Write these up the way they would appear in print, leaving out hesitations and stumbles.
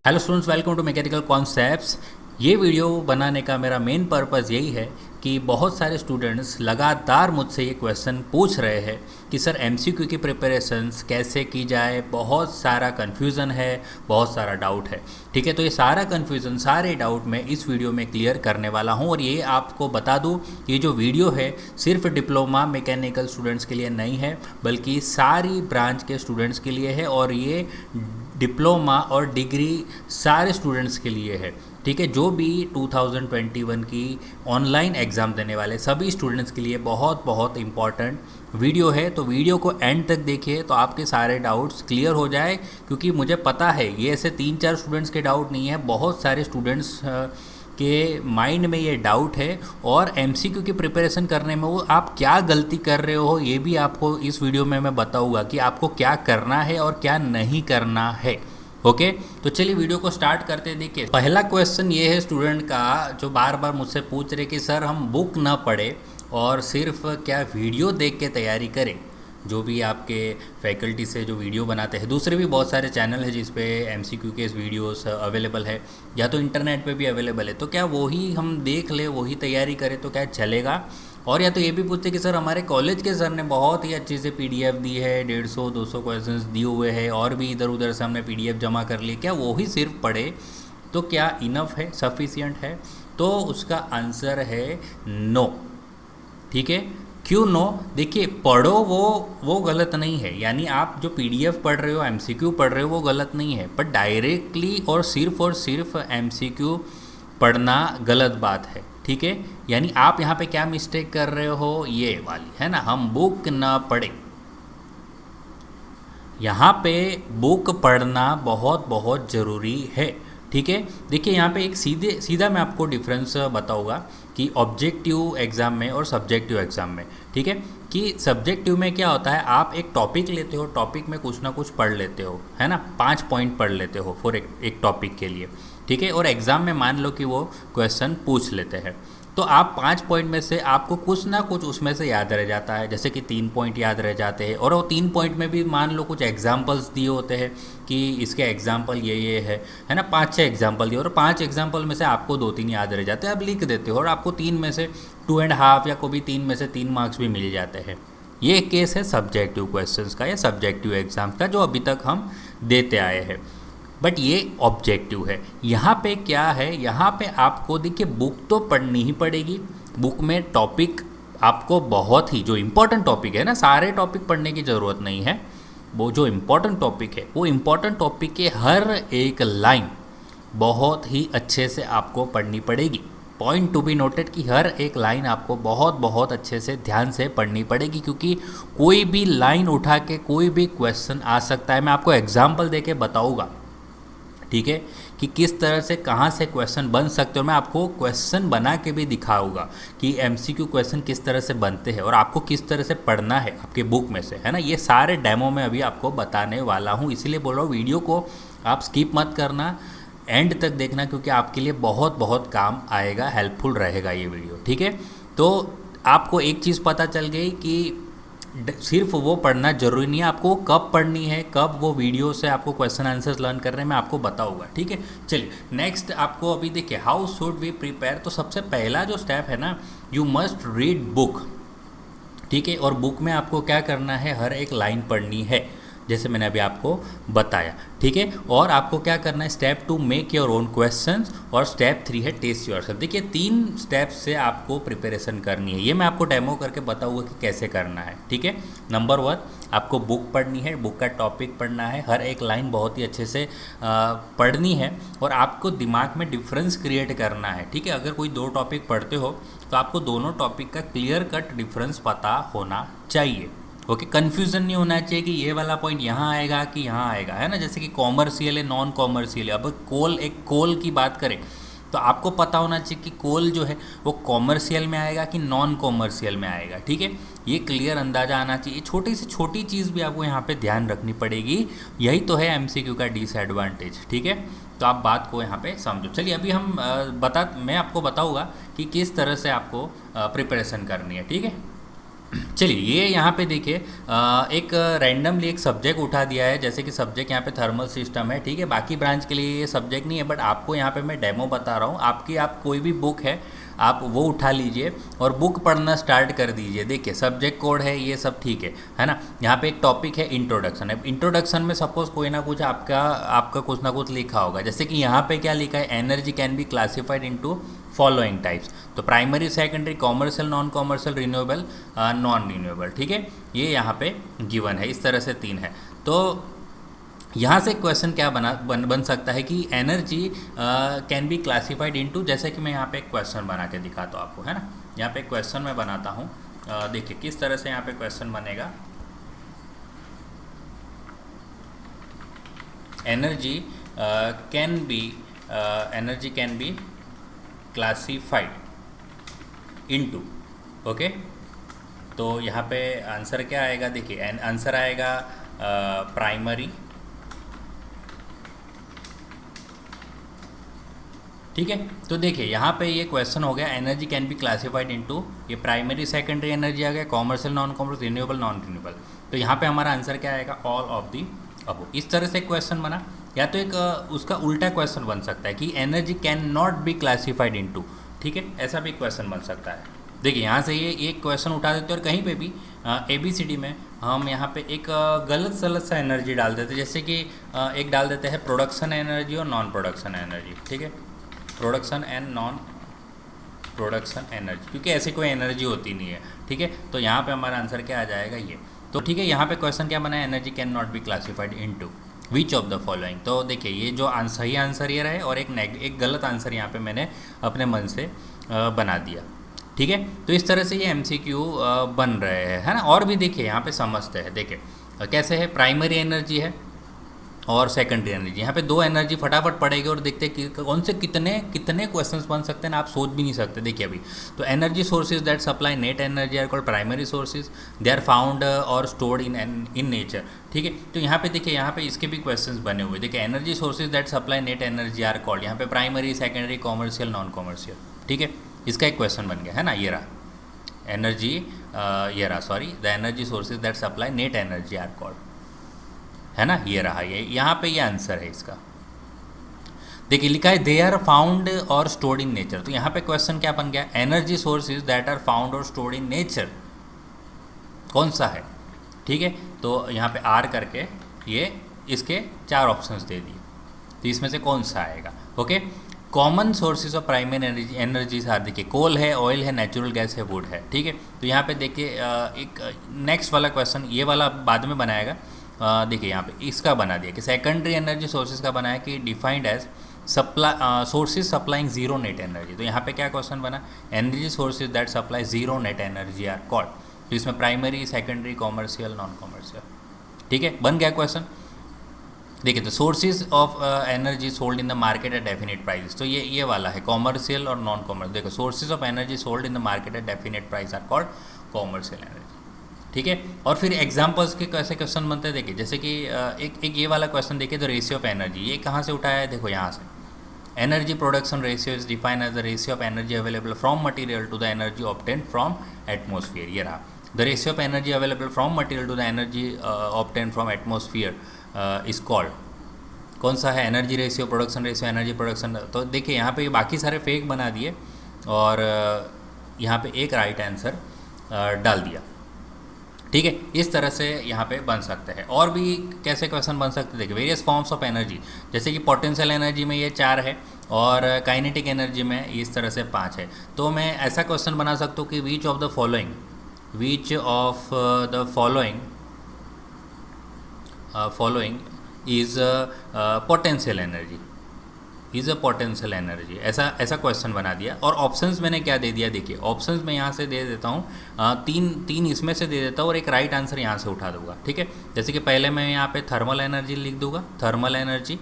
Hello students, welcome to mechanical concepts. ये video बनाने का मेरा मेन पर्पस यही है कि बहुत सारे स्टूडेंट्स लगातार मुझसे ये क्वेश्चन पूछ रहे हैं कि सर एमसीक्यू की प्रिपरेशंस कैसे की जाए। बहुत सारा कन्फ्यूज़न है, बहुत सारा डाउट है। ठीक है, तो ये सारा कन्फ्यूज़न, सारे डाउट मैं इस वीडियो में क्लियर करने वाला हूँ। और ये आपको बता दूँ, ये जो वीडियो है सिर्फ डिप्लोमा मैकेनिकल स्टूडेंट्स के लिए नहीं है, बल्कि सारी ब्रांच के स्टूडेंट्स के लिए है। और ये डिप्लोमा और डिग्री सारे स्टूडेंट्स के लिए है। ठीक है, जो भी 2021 की ऑनलाइन एग्ज़ाम देने वाले सभी स्टूडेंट्स के लिए बहुत बहुत इम्पॉर्टेंट वीडियो है। तो वीडियो को एंड तक देखिए तो आपके सारे डाउट्स क्लियर हो जाए, क्योंकि मुझे पता है ये ऐसे 3-4 स्टूडेंट्स के डाउट नहीं है, बहुत सारे स्टूडेंट्स के माइंड में ये डाउट है। और एमसीक्यू की प्रिपरेशन करने में वो आप क्या गलती कर रहे हो, ये भी आपको इस वीडियो में मैं बताऊंगा कि आपको क्या करना है और क्या नहीं करना है। ओके, तो चलिए वीडियो को स्टार्ट करते हैं। देखिए, पहला क्वेश्चन ये है स्टूडेंट का, जो बार बार मुझसे पूछ रहे कि सर हम बुक ना पढ़े और सिर्फ क्या वीडियो देख के तैयारी करें। जो भी आपके फैकल्टी से जो वीडियो बनाते हैं, दूसरे भी बहुत सारे चैनल हैं जिस पे एमसीक्यू के वीडियोस अवेलेबल है, या तो इंटरनेट पे भी अवेलेबल है, तो क्या वही हम देख ले, वही तैयारी करें तो क्या चलेगा। और या तो ये भी पूछते कि सर हमारे कॉलेज के सर ने बहुत ही अच्छी से पीडीएफ दी है, 150-200 क्वेश्चंस दिए हुए हैं, और भी इधर उधर से हमने पीडीएफ जमा कर ली, क्या वही सिर्फ पढ़े तो क्या इनफ है, सफिशिएंट है? तो उसका आंसर है नो। ठीक है, क्यों नो? देखिए, पढ़ो वो गलत नहीं है, यानी आप जो पीडीएफ पढ़ रहे हो, एमसीक्यू पढ़ रहे हो, वो गलत नहीं है। पर डायरेक्टली और सिर्फ एमसीक्यू पढ़ना गलत बात है। ठीक है, यानी आप यहाँ पे क्या मिस्टेक कर रहे हो, ये वाली है ना, हम बुक ना पढ़े। यहाँ पे बुक पढ़ना बहुत बहुत ज़रूरी है। ठीक है, देखिए यहाँ पे एक सीधा मैं आपको डिफरेंस बताऊँगा कि ऑब्जेक्टिव एग्ज़ाम में और सब्जेक्टिव एग्ज़ाम में। ठीक है, कि सब्जेक्टिव में क्या होता है, आप एक टॉपिक लेते हो, टॉपिक में कुछ ना कुछ पढ़ लेते हो, है ना, 5 पॉइंट पढ़ लेते हो फॉर एक टॉपिक के लिए। ठीक है, और एग्ज़ाम में मान लो कि वो क्वेश्चन पूछ लेते हैं, तो आप 5 पॉइंट में से आपको कुछ ना कुछ उसमें से याद रह जाता है। जैसे कि 3 पॉइंट याद रह जाते हैं, और वो 3 पॉइंट में भी मान लो कुछ एग्जाम्पल्स दिए होते हैं कि इसके एग्जाम्पल ये है ना, 5-6 एग्जाम्पल दिए, और 5 एग्जाम्पल में से आपको 2-3 याद रह जाते हैं, आप लिख देते हो, और आपको 3 में से 2.5 या कभी 3 में से 3 मार्क्स भी मिल जाते हैं। ये केस है सब्जेक्टिव क्वेश्चंस का या सब्जेक्टिव एग्जाम का, जो अभी तक हम देते आए हैं। बट ये ऑब्जेक्टिव है। यहाँ पे क्या है, यहाँ पे आपको देखिए बुक तो पढ़नी ही पड़ेगी। बुक में टॉपिक आपको बहुत ही, जो इम्पोर्टेंट टॉपिक है ना, सारे टॉपिक पढ़ने की ज़रूरत नहीं है। वो जो इम्पोर्टेंट टॉपिक है, वो इम्पोर्टेंट टॉपिक के हर एक लाइन बहुत ही अच्छे से आपको पढ़नी पड़ेगी। पॉइंट टू बी नोटेड कि हर एक लाइन आपको बहुत बहुत अच्छे से ध्यान से पढ़नी पड़ेगी, क्योंकि कोई भी लाइन उठा के कोई भी क्वेश्चन आ सकता है। मैं आपको एग्जाम्पल दे के बताऊँगा, ठीक है, कि किस तरह से कहाँ से क्वेश्चन बन सकते हो। मैं आपको क्वेश्चन बना के भी दिखाऊंगा कि एमसीक्यू क्वेश्चन किस तरह से बनते हैं और आपको किस तरह से पढ़ना है आपके बुक में से, है ना। ये सारे डेमो में अभी आपको बताने वाला हूँ, इसीलिए बोल रहा हूँ वीडियो को आप स्किप मत करना, एंड तक देखना, क्योंकि आपके लिए बहुत बहुत काम आएगा, हेल्पफुल रहेगा ये वीडियो। ठीक है, तो आपको एक चीज़ पता चल गई कि सिर्फ वो पढ़ना जरूरी नहीं है, आपको कब पढ़नी है, कब वो वीडियो से आपको क्वेश्चन आंसर्स लर्न करने में आपको बताऊंगा। ठीक है, चलिए नेक्स्ट आपको अभी देखिए, हाउ शुड वी प्रिपेयर। तो सबसे पहला जो स्टेप है ना, यू मस्ट रीड बुक। ठीक है, और बुक में आपको क्या करना है, हर एक लाइन पढ़नी है, जैसे मैंने अभी आपको बताया। ठीक है, और आपको क्या करना है, step 2 make your own questions, और स्टेप 3 है टेस्ट योरसेल्फ। देखिए 3 स्टेप से आपको प्रिपरेशन करनी है, ये मैं आपको डेमो करके बताऊंगा कि कैसे करना है। ठीक है, नंबर 1 आपको बुक पढ़नी है, बुक का टॉपिक पढ़ना है, हर एक लाइन बहुत ही अच्छे से पढ़नी है, और आपको दिमाग में डिफरेंस क्रिएट करना है। ठीक है, अगर कोई 2 टॉपिक पढ़ते हो तो आपको दोनों टॉपिक का क्लियर कट डिफरेंस पता होना चाहिए। ओके, कन्फ्यूज़न नहीं होना चाहिए कि ये वाला पॉइंट यहाँ आएगा कि यहाँ आएगा, है ना। जैसे कि कॉमर्शियल है, नॉन कॉमर्शियल है। अब कोल की बात करें तो आपको पता होना चाहिए कि कोल जो है वो कॉमर्शियल में आएगा कि नॉन कॉमर्शियल में आएगा। ठीक है, ये क्लियर अंदाज़ा आना चाहिए। छोटी से छोटी चीज़ भी आपको यहाँ पे ध्यान रखनी पड़ेगी, यही तो है एमसीक्यू का डिसएडवांटेज। ठीक है, तो आप बात को यहाँ पे समझो। चलिए अभी मैं आपको बताऊँगा कि किस तरह से आपको प्रिपरेशन करनी है। ठीक है, चलिए ये यहाँ पे देखिए एक रैंडमली एक सब्जेक्ट उठा दिया है, जैसे कि सब्जेक्ट यहाँ पे थर्मल सिस्टम है, ठीक है। बाकी ब्रांच के लिए ये सब्जेक्ट नहीं है, बट आपको यहाँ पे मैं डेमो बता रहा हूँ। आप कोई भी बुक है आप वो उठा लीजिए और बुक पढ़ना स्टार्ट कर दीजिए। देखिए सब्जेक्ट कोड है, ये सब ठीक है ना। यहाँ पे एक टॉपिक है इंट्रोडक्शन है। इंट्रोडक्शन में सपोज कोई ना कुछ आपका कुछ ना कुछ लिखा होगा, जैसे कि यहाँ पे क्या लिखा है, energy can be classified into following types. तो primary, secondary, commercial, non commercial, renewable, non renewable, ठीक है। ये यहाँ पे गिवन है, इस तरह से 3 है। तो यहाँ से क्वेश्चन क्या बन सकता है कि energy can be classified into, जैसे कि मैं यहाँ पे एक क्वेश्चन बना के दिखाता हूँ आपको, है ना। यहाँ पे क्वेश्चन मैं बनाता हूँ, देखिए किस तरह से यहाँ पे क्वेश्चन बनेगा। Energy can be classified into, okay. तो यहाँ पे आंसर क्या आएगा, देखिए आंसर आएगा प्राइमरी, ठीक है। तो देखिए यहाँ पे ये क्वेश्चन हो गया, energy can be classified into, ये प्राइमरी सेकेंडरी एनर्जी आ गया, commercial, non commercial, renewable, non renewable. तो यहाँ पे हमारा आंसर क्या आएगा, ऑल ऑफ दी अबव। इस तरह से क्वेश्चन बना। या तो एक उसका उल्टा क्वेश्चन बन सकता है कि energy can not be classified into, ठीक है, ऐसा भी क्वेश्चन बन सकता है। देखिए यहाँ से ये एक क्वेश्चन उठा देते हैं और कहीं पे भी ABCD में हम यहाँ पे एक गलत सलत सा एनर्जी डाल देते हैं, जैसे कि एक डाल देते हैं प्रोडक्शन एनर्जी और नॉन प्रोडक्शन एनर्जी, ठीक है, production and non production energy, क्योंकि ऐसी कोई एनर्जी होती नहीं है, ठीक है। तो यहाँ पे हमारा आंसर क्या आ जाएगा, ये। तो ठीक है, यहाँ पे क्वेश्चन क्या बना है, energy can not be classified into which of the following. तो देखिए ये जो सही आंसर ये रहे और एक गलत आंसर यहाँ पे मैंने अपने मन से बना दिया, ठीक है। तो इस तरह से ये MCQ बन रहे हैं, है ना। और भी देखिए यहाँ पे समझते हैं, देखिए कैसे है, प्राइमरी एनर्जी है और सेकेंडरी एनर्जी। यहाँ पे 2 एनर्जी फटाफट पड़ेगी और देखते हैं कि कौन से कितने क्वेश्चंस बन सकते हैं, आप सोच भी नहीं सकते। देखिए अभी तो energy sources that supply net energy are called primary sources, they are found और स्टोर्ड इन नेचर, ठीक है। तो यहाँ पे देखिए, यहाँ पे इसके भी क्वेश्चंस बने हुए। देखिए energy sources that supply net energy are called, यहाँ पे primary, secondary, commercial, non commercial, ठीक है। इसका एक क्वेश्चन बन गया, है ना। ये रहा एनर्जी, ये रहा sorry, the energy sources that supply net energy are called, है ना। ये रहा, ये यहाँ पे ये आंसर है इसका। देखिए लिखा है दे आर फाउंड और स्टोर्ड इन नेचर। तो यहाँ पे क्वेश्चन क्या बन गया, energy sources that are found और स्टोर्ड इन नेचर कौन सा है, ठीक है। तो यहाँ पे आर करके ये इसके 4 ऑप्शंस दे दिए, तो इसमें से कौन सा आएगा, okay. Common sources of primary energies are, देखिए कोल है, ऑयल है, नेचुरल गैस है, वुड है, ठीक है। तो यहाँ पे देखिए एक नेक्स्ट वाला क्वेश्चन, ये वाला बाद में बनाएगा। देखिए यहाँ पे इसका बना दिया कि सेकेंडरी एनर्जी सोर्सेज का बनाया कि defined as sources supplying zero net energy. तो यहाँ पे क्या क्वेश्चन बना, energy sources that supply zero net energy are called. तो इसमें primary, secondary, commercial, non commercial, ठीक है, बन गया क्वेश्चन। देखिए तो sources of energy sold in the market at definite price. तो ये वाला है कॉमर्शियल और नॉन कॉमर्शियल। देखो sources of energy sold in the market at definite price are called commercial energy, ठीक है। और फिर एग्जांपल्स के कैसे क्वेश्चन बनते हैं, देखिए जैसे कि एक ये वाला क्वेश्चन देखिए, द रेशियो ऑफ एनर्जी, ये कहाँ से उठाया है, देखो यहाँ से। Energy production ratio is define as the ratio of energy available from material to the energy obtain from atmosphere. ये रहा, the ratio of energy available from material to the energy obtain from atmosphere is called, कौन सा है, energy ratio, production ratio, energy production. तो देखिए यहाँ पे बाकी सारे फेक बना दिए और यहाँ पे एक राइट आंसर डाल दिया, ठीक है। इस तरह से यहाँ पे बन सकते हैं। और भी कैसे क्वेश्चन बन सकते हैं, देखिए वेरियस फॉर्म्स ऑफ एनर्जी, जैसे कि पोटेंशियल एनर्जी में ये 4 है और काइनेटिक एनर्जी में इस तरह से 5 है। तो मैं ऐसा क्वेश्चन बना सकता हूँ कि which of the following is potential energy, is a potential energy, ऐसा क्वेश्चन बना दिया। और ऑप्शंस मैंने क्या दे दिया, देखिए ऑप्शंस मैं यहाँ से दे देता हूँ, तीन इसमें से दे देता हूँ और एक राइट आंसर यहाँ से उठा दूंगा, ठीक है। जैसे कि पहले मैं यहाँ पे थर्मल एनर्जी लिख दूंगा, थर्मल एनर्जी,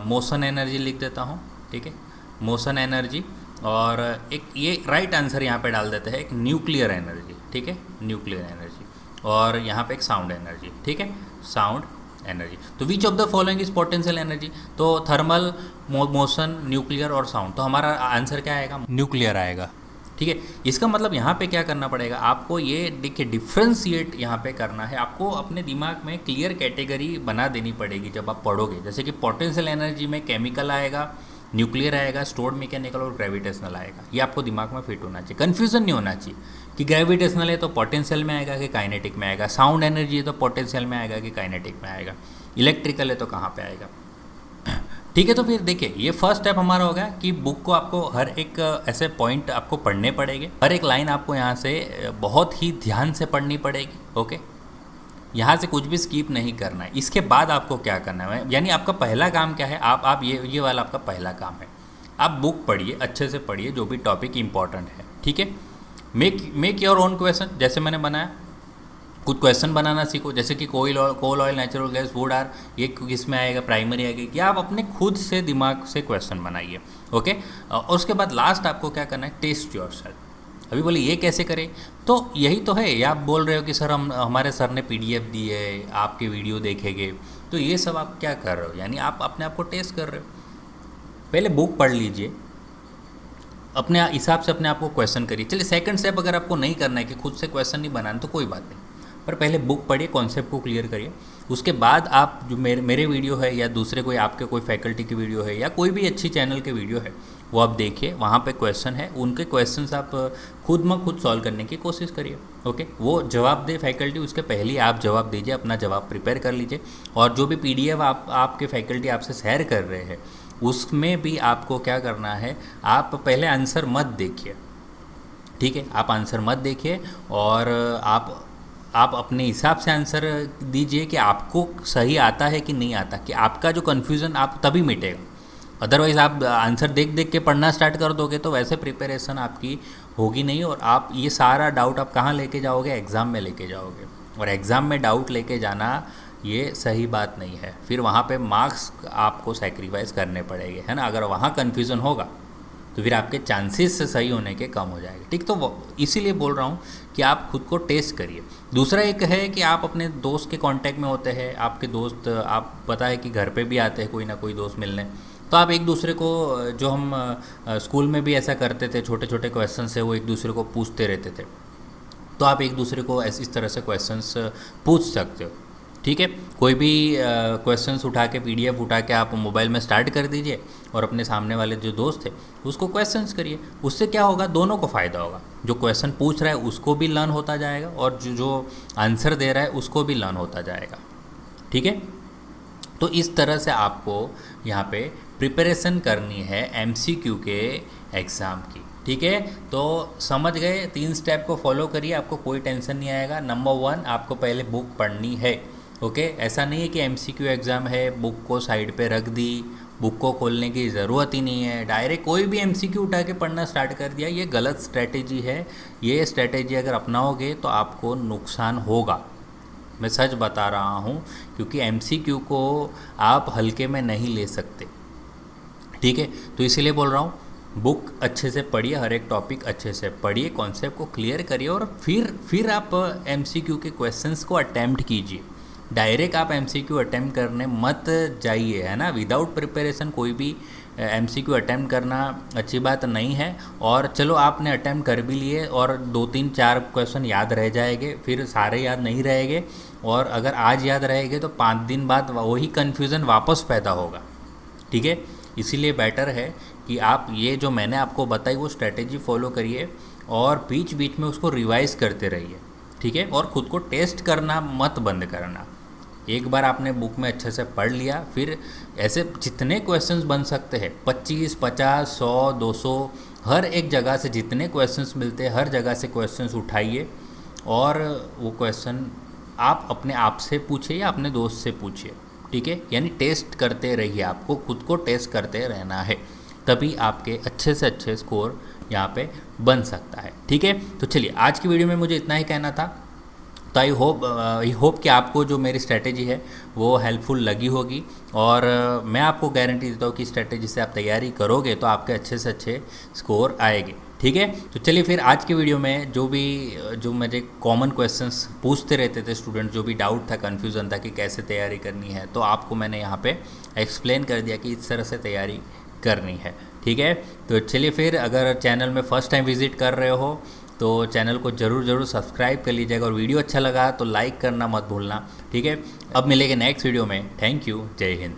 मोशन एनर्जी लिख देता हूँ, ठीक है, मोशन एनर्जी। और एक ये राइट आंसर यहाँ पे डाल देते हैं, एक न्यूक्लियर एनर्जी, ठीक है, न्यूक्लियर एनर्जी। और यहाँ पे एक साउंड एनर्जी, ठीक है, साउंड एनर्जी। तो which of the following is potential energy, तो थर्मल, मोशन, न्यूक्लियर और साउंड। तो हमारा आंसर क्या आएगा, न्यूक्लियर आएगा, ठीक है। इसका मतलब यहाँ पे क्या करना पड़ेगा आपको, ये देखिए डिफ्रेंशिएट यहाँ पे करना है आपको, अपने दिमाग में क्लियर कैटेगरी बना देनी पड़ेगी जब आप पढ़ोगे। जैसे कि पोटेंशियल एनर्जी में केमिकल आएगा, न्यूक्लियर आएगा, स्टोर्ड मैकेनिकल और ग्रेविटेशनल आएगा। ये आपको दिमाग में फिट होना चाहिए, कन्फ्यूजन नहीं होना चाहिए कि ग्रेविटेशनल है तो पोटेंशियल में आएगा कि काइनेटिक में आएगा, साउंड एनर्जी है तो पोटेंशियल में आएगा कि काइनेटिक में आएगा, इलेक्ट्रिकल है तो कहाँ पे आएगा। ठीक है, तो फिर देखिए ये फर्स्ट स्टेप हमारा हो गया कि बुक को आपको हर एक ऐसे पॉइंट आपको पढ़ने पड़ेंगे, हर एक लाइन आपको यहाँ से बहुत ही ध्यान से पढ़नी पड़ेगी। ओके, यहाँ से कुछ भी स्किप नहीं करना है। इसके बाद आपको क्या करना है, यानी आपका पहला काम क्या है, आप ये वाला आपका पहला काम है, आप बुक पढ़िए, अच्छे से पढ़िए जो भी टॉपिक इंपॉर्टेंट है। ठीक है, मेक योर ओन क्वेश्चन, जैसे मैंने बनाया कुछ क्वेश्चन बनाना सीखो, जैसे कि coal oil, natural gas, wood are, ये किस में आएगा, प्राइमरी आएगी, कि आप अपने खुद से दिमाग से क्वेश्चन बनाइए। ओके, और उसके बाद लास्ट आपको क्या करना है, टेस्ट योर सेल्फ। अभी बोले ये कैसे करें, तो यही तो है, या आप बोल रहे हो कि सर हमारे सर ने PDF दी है, आपके वीडियो देखेंगे, तो ये सब आप क्या कर रहे हो, यानी आप अपने आप को टेस्ट कर रहे हो। पहले बुक पढ़ लीजिए, अपने हिसाब से अपने आप को क्वेश्चन करिए। चलिए सेकंड स्टेप अगर आपको नहीं करना है कि खुद से क्वेश्चन नहीं बनाना तो कोई बात नहीं, पर पहले बुक पढ़िए, कॉन्सेप्ट को क्लियर करिए। उसके बाद आप जो मेरे वीडियो है या दूसरे कोई आपके कोई फैकल्टी की वीडियो है या कोई भी अच्छी चैनल के वीडियो है वो आप देखिए, वहाँ पे क्वेश्चन है, उनके क्वेश्चंस आप खुद में खुद सॉल्व करने की कोशिश करिए। ओके, वो जवाब दे फैकल्टी, उसके पहले ही आप जवाब दीजिए, अपना जवाब प्रिपेयर कर लीजिए। और जो भी PDF आपके फैकल्टी आपसे शेयर कर रहे हैं उसमें भी आपको क्या करना है, आप पहले आंसर मत देखिए। ठीक है, आप आंसर मत देखिए और आप अपने हिसाब से आंसर दीजिए कि आपको सही आता है कि नहीं आता, कि आपका जो कन्फ्यूज़न आप तभी मिटेगा। अदरवाइज़ आप आंसर देख देख के पढ़ना स्टार्ट कर दोगे तो वैसे प्रिपरेशन आपकी होगी नहीं, और आप ये सारा डाउट आप कहाँ लेके जाओगे, एग्ज़ाम में लेके जाओगे। और एग्ज़ाम में डाउट लेके जाना ये सही बात नहीं है, फिर वहाँ पे मार्क्स आपको सेक्रीफाइस करने पड़ेंगे, है ना। अगर वहाँ कन्फ्यूज़न होगा तो फिर आपके चांसेस सही होने के कम हो जाएंगे। ठीक, तो इसीलिए बोल रहा हूँ कि आप खुद को टेस्ट करिए। दूसरा एक है कि आप अपने दोस्त के कांटेक्ट में होते हैं, आपके दोस्त आप पता है कि घर पे भी आते हैं कोई ना कोई दोस्त मिलने, तो आप एक दूसरे को, जो हम स्कूल में भी ऐसा करते थे, छोटे छोटे क्वेश्चन से वो एक दूसरे को पूछते रहते थे, तो आप एक दूसरे को इस तरह से क्वेश्चंस पूछ सकते हो। ठीक है, कोई भी क्वेश्चंस उठा के PDF उठा के आप मोबाइल में स्टार्ट कर दीजिए और अपने सामने वाले जो दोस्त है उसको क्वेश्चंस करिए। उससे क्या होगा, दोनों को फ़ायदा होगा, जो क्वेश्चन पूछ रहा है उसको भी लर्न होता जाएगा और जो आंसर दे रहा है उसको भी लर्न होता जाएगा। ठीक है, तो इस तरह से आपको यहाँ पे प्रिपरेशन करनी है MCQ के एग्ज़ाम की। ठीक है, तो समझ गए, 3 स्टेप को फॉलो करिए, आपको कोई टेंशन नहीं आएगा। नंबर 1, आपको पहले बुक पढ़नी है। ओके, ऐसा नहीं है कि MCQ एग्ज़ाम है बुक को साइड पे रख दी, बुक को खोलने की ज़रूरत ही नहीं है, डायरेक्ट कोई भी MCQ उठा के पढ़ना स्टार्ट कर दिया, ये गलत स्ट्रैटेजी है। ये स्ट्रैटेजी अगर अपनाओगे तो आपको नुकसान होगा, मैं सच बता रहा हूँ, क्योंकि MCQ को आप हल्के में नहीं ले सकते। ठीक है, तो इसीलिए बोल रहा हूँ बुक अच्छे से पढ़िए, हर एक टॉपिक अच्छे से पढ़िए, कॉन्सेप्ट को क्लियर करिए और फिर आप MCQ के क्वेश्चंस को अटैम्प्ट कीजिए। डायरेक्ट आप MCQ अटैम्प्ट करने मत जाइए, है ना। विदाउट प्रिपरेशन कोई भी MCQ अटैम्प्ट करना अच्छी बात नहीं है। और चलो आपने अटैम्प्ट कर भी लिए और 2-3-4 क्वेश्चन याद रह जाएंगे, फिर सारे याद नहीं रहेंगे, और अगर आज याद रहेंगे तो 5 दिन बाद वही कन्फ्यूज़न वापस पैदा होगा। ठीक है, इसीलिए बेटर है कि आप ये जो मैंने आपको बताई वो स्ट्रेटेजी फॉलो करिए और बीच बीच में उसको रिवाइज़ करते रहिए। ठीक है, और ख़ुद को टेस्ट करना मत बंद करना। एक बार आपने बुक में अच्छे से पढ़ लिया, फिर ऐसे जितने क्वेश्चंस बन सकते हैं 25, 50, 100, 200, हर एक जगह से जितने क्वेश्चंस मिलते हैं हर जगह से क्वेश्चंस उठाइए और वो क्वेश्चन आप अपने आप से पूछिए या अपने दोस्त से पूछिए। ठीक है, यानी टेस्ट करते रहिए, आपको खुद को टेस्ट करते रहना है, तभी आपके अच्छे से अच्छे स्कोर यहाँ पे बन सकता है। ठीक है, तो चलिए आज की वीडियो में मुझे इतना ही कहना था। तो आई होप कि आपको जो मेरी स्ट्रैटेजी है वो हेल्पफुल लगी होगी, और मैं आपको गारंटी देता हूँ कि स्ट्रैटेजी से आप तैयारी करोगे तो आपके अच्छे से अच्छे स्कोर आएंगे। ठीक है, तो चलिए फिर आज की वीडियो में जो मुझे कॉमन क्वेश्चंस पूछते रहते थे स्टूडेंट, जो भी डाउट था, कन्फ्यूज़न था कि कैसे तैयारी करनी है, तो आपको मैंने यहाँ पे एक्सप्लेन कर दिया कि इस तरह से तैयारी करनी है। ठीक है, तो चलिए फिर, अगर चैनल में फ़र्स्ट टाइम विज़िट कर रहे हो तो चैनल को ज़रूर सब्सक्राइब कर लीजिएगा, और वीडियो अच्छा लगा तो लाइक करना मत भूलना। ठीक है, अब मिलेंगे नेक्स्ट वीडियो में। थैंक यू, जय हिंद।